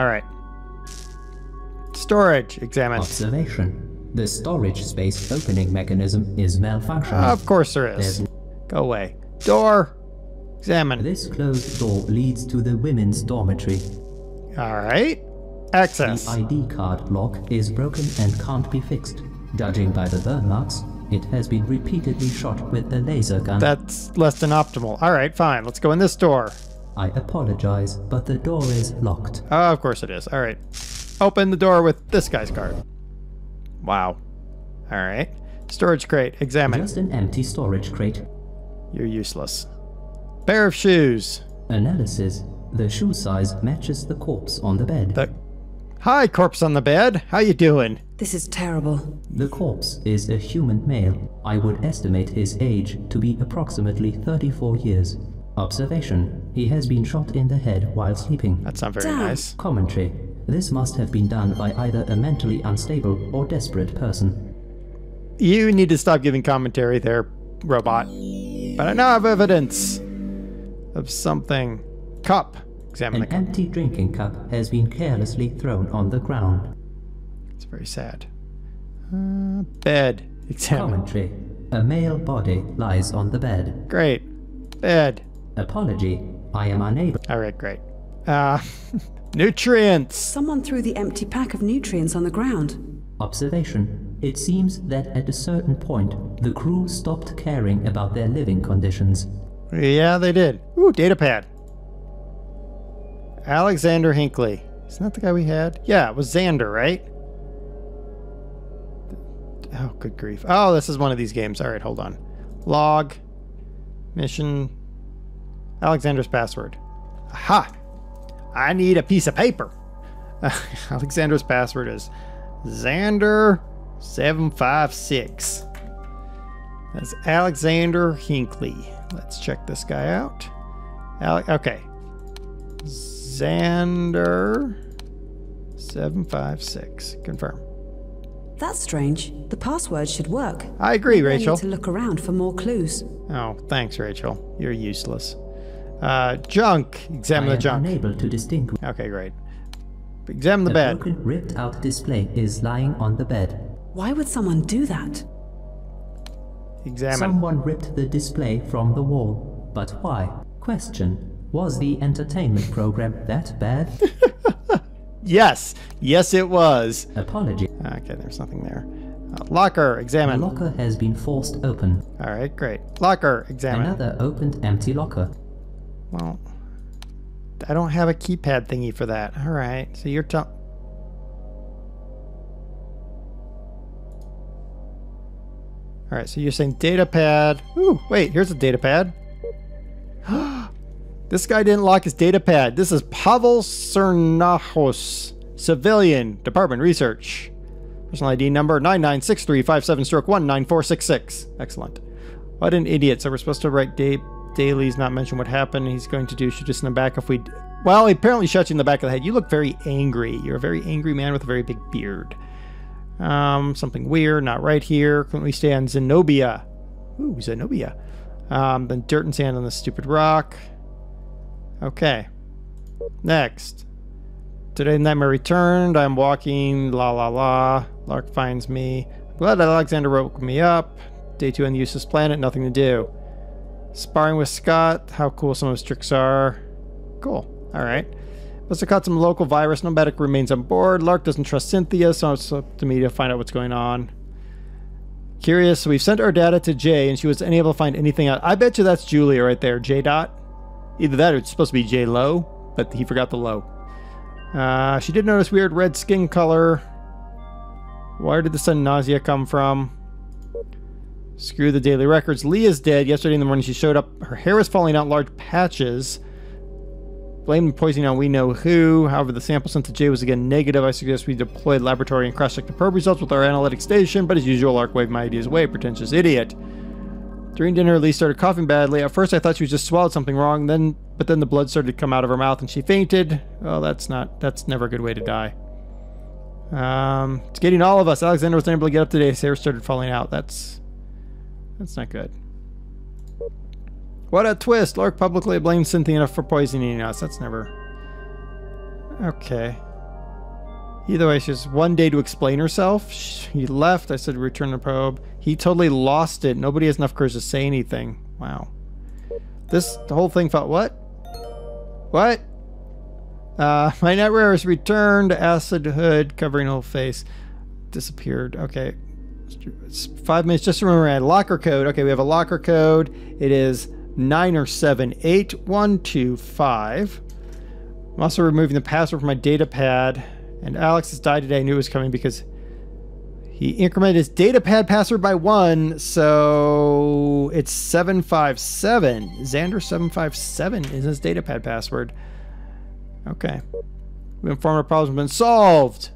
Alright. Storage. Examine. Observation. The storage space opening mechanism is malfunctioning. Of course there is. Go away. Door. Examine. This closed door leads to the women's dormitory. Alright. Access. The ID card lock is broken and can't be fixed. Judging by the burn marks, it has been repeatedly shot with a laser gun. That's less than optimal. Alright, fine. Let's go in this door. I apologize, but the door is locked. Oh, of course it is. Alright. Open the door with this guy's card. Wow. Alright. Storage crate. Examine. Just an empty storage crate. You're useless. Pair of shoes. Analysis. The shoe size matches the corpse on the bed. Hi, corpse on the bed. How you doing? This is terrible. The corpse is a human male. I would estimate his age to be approximately 34 years. Observation. He has been shot in the head while sleeping. That's not very nice. Commentary. This must have been done by either a mentally unstable or desperate person. You need to stop giving commentary there, robot. But I now have evidence of something. Cup. Examine the cup. An empty drinking cup has been carelessly thrown on the ground. It's very sad. Bed. Examine. Commentary. A male body lies on the bed. Great. Bed. Apology. I am unable. Alright, great. Nutrients. Someone threw the empty pack of nutrients on the ground. Observation. It seems that at a certain point, the crew stopped caring about their living conditions. Yeah, they did. Ooh, Datapad. Alexander Hinckley. Isn't that the guy we had? Yeah, it was Xander, right? Oh, good grief. Oh, this is one of these games. Alright, hold on. Log. Mission. Alexander's password. Aha! I need a piece of paper. Alexander's password is Xander756. That's Alexander Hinckley. Let's check this guy out. Okay. Xander756. Confirm. That's strange. The password should work. I agree, Maybe Rachel. I need to look around for more clues. Oh, thanks, Rachel. You're useless. Junk. Examine the junk. Unable to distinguish. Okay, great. Examine the bed. A broken, ripped-out display is lying on the bed. Why would someone do that? Examine. Someone ripped the display from the wall. But why? Question. Was the entertainment program that bad? Yes. Yes, it was. Apology. Okay, there's nothing there. Locker. Examine. The locker has been forced open. All right, great. Locker. Examine. Another opened empty locker. Well, I don't have a keypad thingy for that. All right, so you're telling... All right, so you're saying Datapad. Ooh, wait, here's a Datapad. This guy didn't lock his Datapad. This is Pavel Cernahos, civilian, Department Research. Personal ID number 996357-19466. Excellent. What an idiot. So we're supposed to write dailies, not mention what happened. He's going to do shoot us in the back if we... Well, he apparently shot you in the back of the head. You look very angry. You're a very angry man with a very big beard. Something weird, not right here. Couldn't we stay on Zenobia? Ooh, Zenobia. Then dirt and sand on the stupid rock. Okay. Next. Today nightmare returned. I'm walking. La la la. Lark finds me. Glad that Alexander woke me up. Day 2 on the useless planet. Nothing to do. Sparring with Scott. How cool some of his tricks are. Cool. Alright. Must have caught some local virus. No medic remains on board. Lark doesn't trust Cynthia, so it's up to me to find out what's going on. Curious. So we've sent our data to Jay, and she was unable to find anything out. I bet you that's Julia right there. J. Dot. Either that or it's supposed to be J.Lo, but he forgot the low. She did notice weird red skin color. Where did the sudden nausea come from? Screw the daily records. Leah's dead. Yesterday in the morning she showed up. Her hair was falling out in large patches. Blame the poisoning on we know who. However, the sample sent to Jay was again negative. I suggest we deploy the laboratory and cross-check the probe results with our analytic station, but as usual, Lark waved my ideas away. Pretentious idiot. During dinner, Lee started coughing badly. At first, I thought she was just swallowed something wrong, but then the blood started to come out of her mouth and she fainted. Oh, that's never a good way to die. It's getting all of us. Alexander was unable to get up today. His hair started falling out. That's not good. What a twist! Lark publicly blames Cynthia for poisoning us. That's never... Okay. Either way, she has 1 day to explain herself. He left. I said return the probe. He totally lost it. Nobody has enough courage to say anything. Wow. The whole thing felt... What? What? My netwear is returned. Acid hood covering whole face. Disappeared. Okay. It's 5 minutes. Just remember I had a locker code. Okay, we have a locker code. It is 9078125. I'm also removing the password from my Datapad. And Alex has died today. I knew it was coming because he incremented his Datapad password by 1. So it's 757. Xander757 is his Datapad password. Okay. We informed our problems have been solved.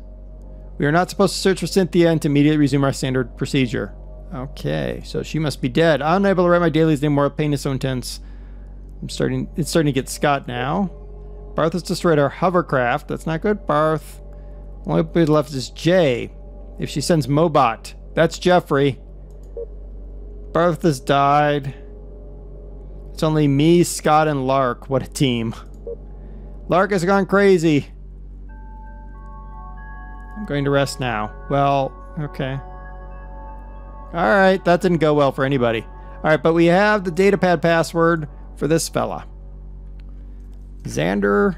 We are not supposed to search for Cynthia and to immediately resume our standard procedure. Okay, so she must be dead. I'm unable to write my dailies anymore. Pain is so intense. It's starting to get Scott now. Barth has destroyed our hovercraft. That's not good, Barth. Only people left is Jay. If she sends Mobot, that's Jeffrey. Barth has died. It's only me, Scott, and Lark. What a team. Lark has gone crazy. I'm going to rest now. Well, okay. Alright, that didn't go well for anybody. Alright, but we have the Datapad password for this fella. Xander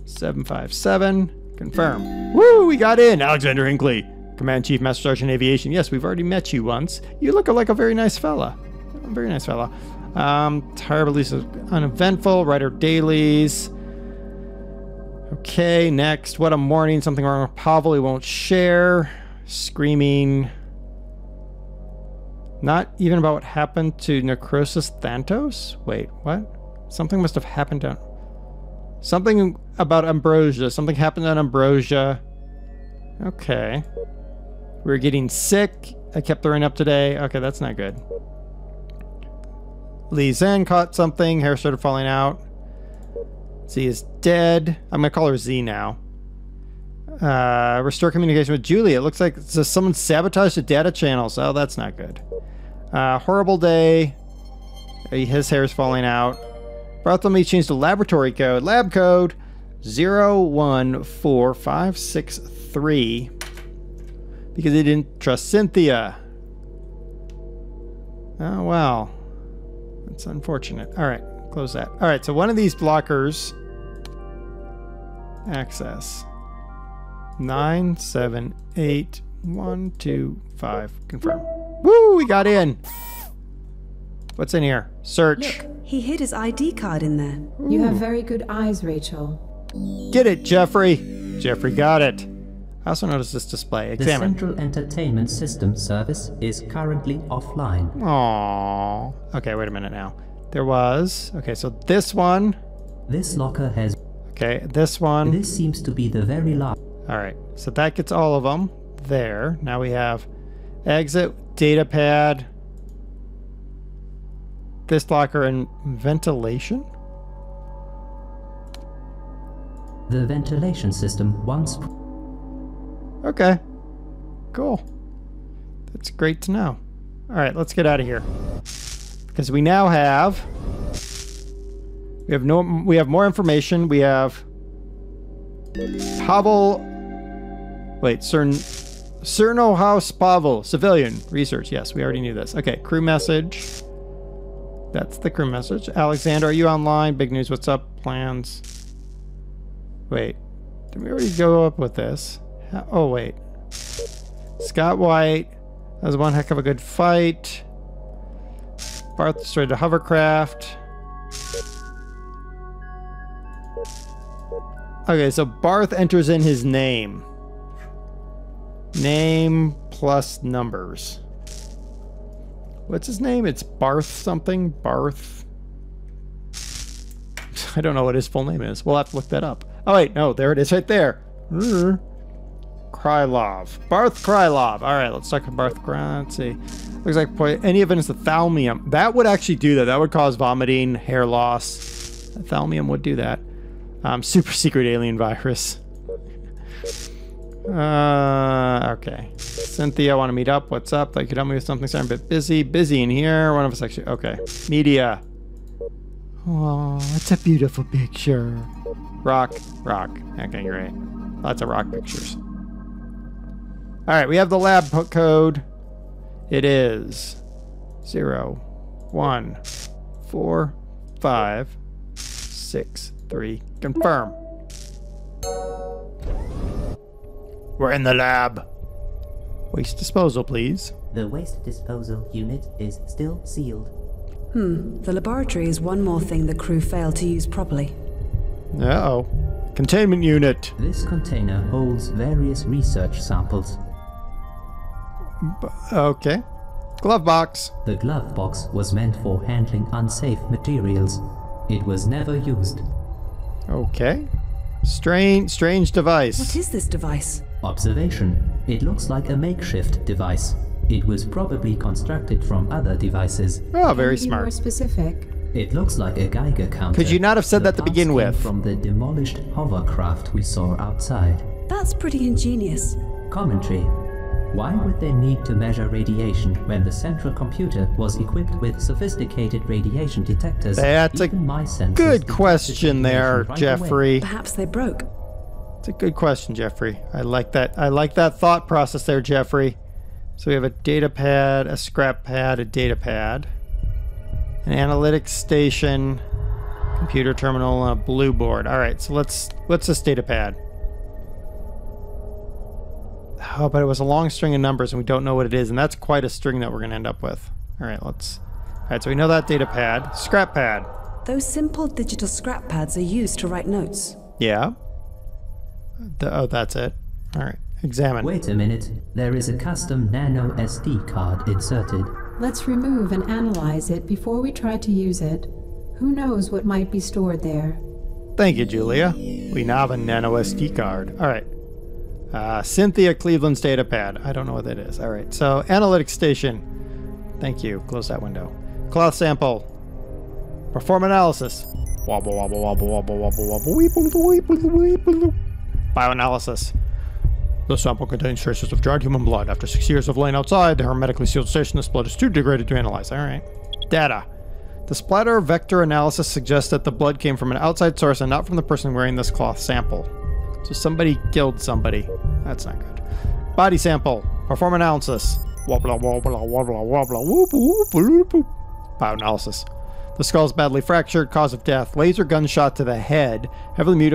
757. Confirm. Woo, we got in! Alexander Hinkley, Command Chief Master Sergeant Aviation. Yes, we've already met you once. You look like a very nice fella. A very nice fella. Terribly uneventful. Writer dailies. Okay, next. What a morning. Something wrong with Pavel. He won't share. Screaming. Not even about what happened to Necrosis Thantos? Wait, what? Something must have happened to... Something about Ambrosia. Something happened on Ambrosia. Okay. We were getting sick. I kept throwing up today. Okay, that's not good. Lee Zen caught something. Hair started falling out. Z is dead. I'm going to call her Z now. Restore communication with Julie. It looks like someone sabotaged the data channels. Oh, that's not good. Horrible day. His hair is falling out. Bartholomew changed the laboratory code. Lab code 014563 because he didn't trust Cynthia. Oh, well. That's unfortunate. All right, close that. All right, so one of these blockers... Access. 978125. Confirm. Woo, we got in. What's in here? Search. Look, he hid his ID card in there. Ooh. You have very good eyes, Rachel. Get it, Jeffrey. Jeffrey got it. I also noticed this display. Examine. The Central Entertainment System service is currently offline. Aww. Okay, wait a minute now. There was... Okay, so this one... This locker has... Okay, this one... This seems to be the very last... Alright, so that gets all of them. There. Now we have exit, Datapad, this locker, and ventilation? The ventilation system once... Okay. Cool. That's great to know. Alright, let's get out of here. Because we now have... We have more information. We have... Pavel... Wait, Cerno House Pavel. Civilian. Research. Yes, we already knew this. Okay, crew message. That's the crew message. Alexander, are you online? Big news. What's up? Plans. Wait. Did we already go up with this? Oh, wait. Scott White. That was one heck of a good fight. Barth destroyed the hovercraft. Okay, so Barth enters in his name. Name plus numbers. What's his name? It's Barth something? Barth. I don't know what his full name is. We'll have to look that up. Oh, wait. No, there it is right there. Krylov. Barth Krylov. All right, let's talk to Barth Krylov. Let's see. Looks like any evidence of thalmium. That would actually do that. That would cause vomiting, hair loss. Thalmium would do that. Super secret alien virus. Okay. Cynthia, I want to meet up. What's up? Like, you could help me with something. Sorry, I'm a bit busy. Busy in here. One of us actually... Okay. Media. Oh, it's a beautiful picture. Rock, rock. Okay, great. Lots of rock pictures. All right, we have the lab code. It is 0, 1, 4, 5, 6, 3. Confirm. We're in the lab. Waste disposal, please. The waste disposal unit is still sealed. The laboratory is one more thing the crew failed to use properly. Uh-oh. Containment unit. This container holds various research samples. Okay. Glove box. The glove box was meant for handling unsafe materials. It was never used. Okay. Strange device. What is this device? Observation. It looks like a makeshift device. It was probably constructed from other devices. Oh, very Can you be more smart. specific? It looks like a Geiger counter. Could you not have said The that to parts begin came with? from the demolished hovercraft we saw outside. That's pretty ingenious. Commentary. Why would they need to measure radiation when the central computer was equipped with sophisticated radiation detectors? That's a Even my sensors good detected question there, radiation right away. Jeffrey. Perhaps they broke. It's a good question, Jeffrey. I like that. I like that thought process there, Jeffrey. So we have a data pad, a scrap pad, a data pad, an analytics station, computer terminal, and a blue board. All right, so what's this data pad? Oh, but it was a long string of numbers, and we don't know what it is, and that's quite a string that we're going to end up with. All right, so we know that data pad. Scrap pad. Those simple digital scrap pads are used to write notes. Yeah. Oh, that's it. All right, examine. Wait a minute. There is a custom nano SD card inserted. Let's remove and analyze it before we try to use it. Who knows what might be stored there? Thank you, Julia. We now have a nano SD card. All right. Cynthia Cleveland's data pad. I don't know what that is. All right. So, analytics station. Thank you. Close that window. Cloth sample. Perform analysis. Wobble, wobble, wobble, wobble, wobble, wobble. Weeple, weeple, weeple. Bioanalysis. The sample contains traces of dried human blood. After 6 years of laying outside the hermetically sealed station, this blood is too degraded to analyze. All right. Data. The splatter vector analysis suggests that the blood came from an outside source and not from the person wearing this cloth sample. So somebody killed somebody. That's not good. Body sample. Perform analysis. Wobbla, wobbla, wobbla, wobbla, whoop, whoop, whoop, whoop. Bioanalysis. The skull is badly fractured. Cause of death. Laser gunshot to the head. Heavily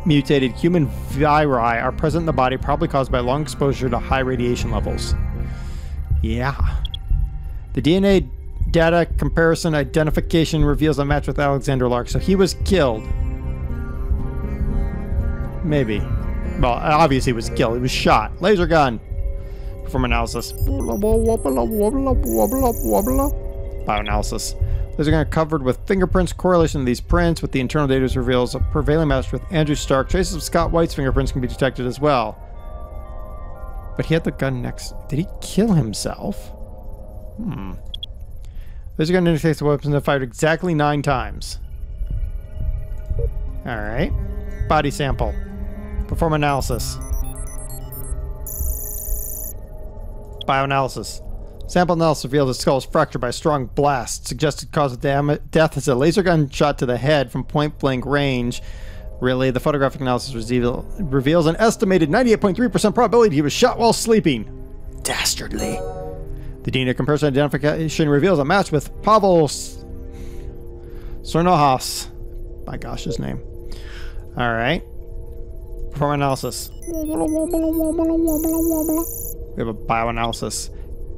mutated human viri are present in the body, probably caused by long exposure to high radiation levels. Yeah. The DNA data comparison identification reveals a match with Alexander Lark, so he was killed. Maybe. Well, obviously he was killed. He was shot. Laser gun. Perform analysis. Bioanalysis. Laser gun covered with fingerprints. Correlation of these prints with the internal data reveals a prevailing match with Andrew Stark. Traces of Scott White's fingerprints can be detected as well. But he had the gun next. Did he kill himself? Laser gun indicates the weapons have fired exactly 9 times. Alright. Body sample. Perform analysis. Bioanalysis. Sample analysis revealed the skull is fractured by a strong blast. Suggested cause of death is a laser gun shot to the head from point-blank range. Really, the photographic analysis reveals an estimated 98.3% probability he was shot while sleeping. Dastardly. The DNA comparison identification reveals a match with Pavel Sornohas. My gosh, his name. Alright. Perform analysis. We have a bioanalysis.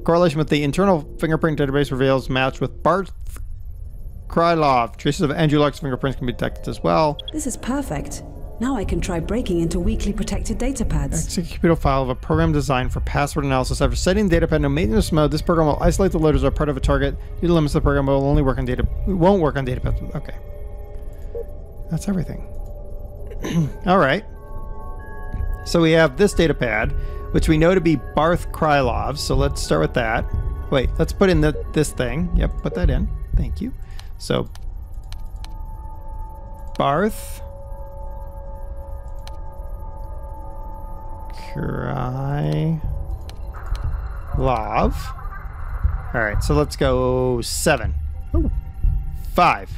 Correlation with the internal fingerprint database reveals match with Barth Krylov. Traces of Andrew Lark's fingerprints can be detected as well. This is perfect. Now I can try breaking into weakly protected data pads. Execute a file of a program designed for password analysis. After setting the datapad in maintenance mode, this program will isolate the loaders as part of a target. Due to limits, the program will only work on data. It won't work on datapads. Okay. That's everything. All right. So we have this datapad, which we know to be Barth Krylov. So let's start with that. Wait, let's put in this thing. Yep, put that in. Thank you. So Barth Krylov. All right, so let's go 7. Ooh. 5.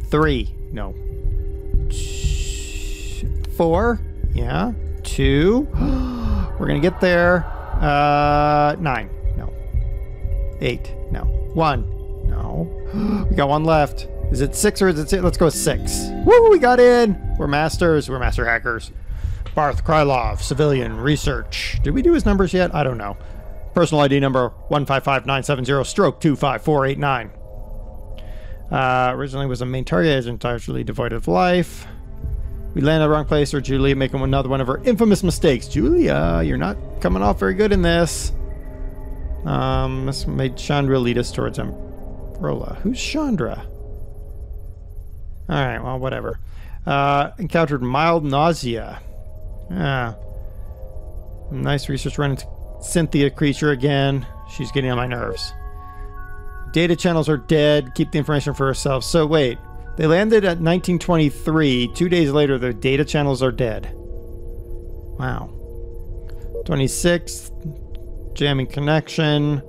3. No. 4. Yeah. 2. We're going to get there. 9. No. 8. No. 1. No. We got 1 left. Is it 6 or is it 6? Let's go with 6. Woo! We got in. We're masters. We're master hackers. Barth Krylov, civilian, research. Did we do his numbers yet? I don't know. Personal ID number 155-970-25489. Originally was a main target, entirely devoid of life. We landed at the wrong place, or Julia making another one of her infamous mistakes. Julia, you're not coming off very good in this. This made Chandra lead us towards Ambrola. Who's Chandra? Alright, well, whatever. Encountered mild nausea. Nice research run into Cynthia creature again. She's getting on my nerves. Data channels are dead. Keep the information for ourselves. So wait, they landed at 1923. 2 days later, the data channels are dead. Wow. 26th, jamming connection.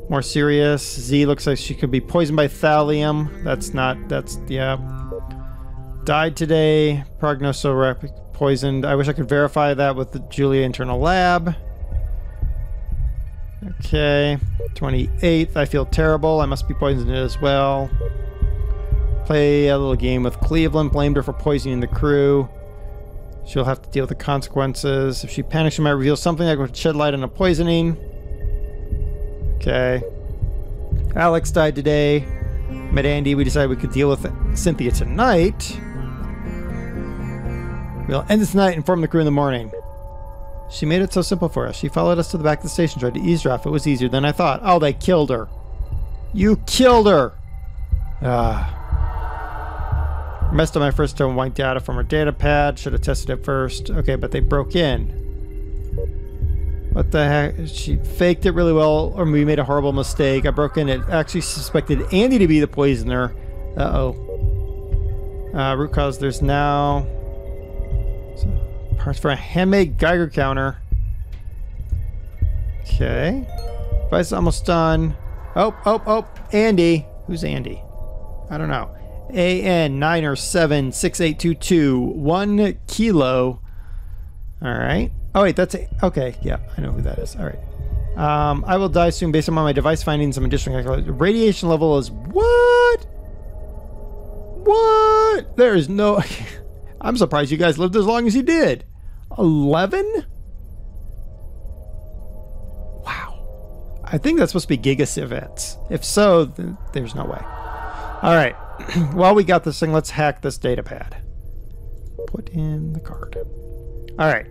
More serious. Z looks like she could be poisoned by thallium. Yeah. Died today. Prognoso poisoned. I wish I could verify that with the J.U.L.I.A internal lab. Okay. 28th. I feel terrible. I must be poisoned as well. Play a little game with Cleveland. Blamed her for poisoning the crew. She'll have to deal with the consequences. If she panics, she might reveal something that would shed light on the poisoning. Okay. Alex died today. Met Andy. We decided we could deal with Cynthia tonight. We'll end this tonight and inform the crew in the morning. She made it so simple for us. She followed us to the back of the station, tried to eavesdrop. It was easier than I thought. Oh, they killed her. You killed her! Messed up my first time white data from her datapad. Should have tested it first. Okay, but they broke in. What the heck? She faked it really well, or we made a horrible mistake. I broke in. It actually suspected Andy to be the poisoner. Uh-oh. Root cause. There's now... parts for a handmade Geiger counter. Okay. Device is almost done. Oh. Andy. Who's Andy? I don't know. AN9er76822. 1 kilo. Alright. Oh wait, that's okay, yeah, I know who that is. Alright. I will die soon based on my device findings. Some additional calculation. Radiation level is what? What? There is no... I'm surprised you guys lived as long as you did. 11? Wow. I think that's supposed to be gigaciv. If so, then there's no way. Alright. While we got this thing, let's hack this datapad. Put in the card. Alright.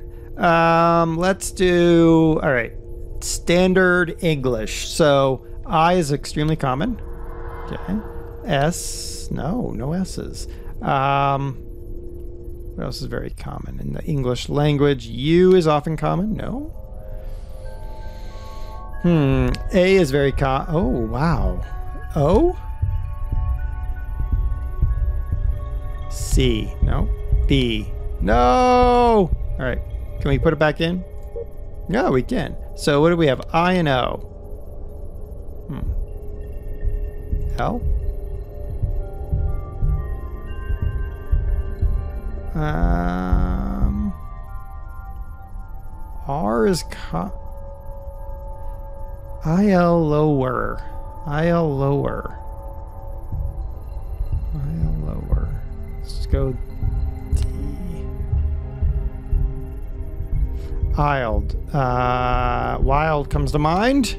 Let's do... Alright. Standard English. So, I is extremely common. Okay. S... No S's. What else is very common in the English language? U is often common. No. A is very common. Oh, wow. O? C. No. B. No! All right. Can we put it back in? No, we can. So what do we have? I and O. L? R is IL lower. IL lower. IL lower. Let's go D. Wild. Wild comes to mind.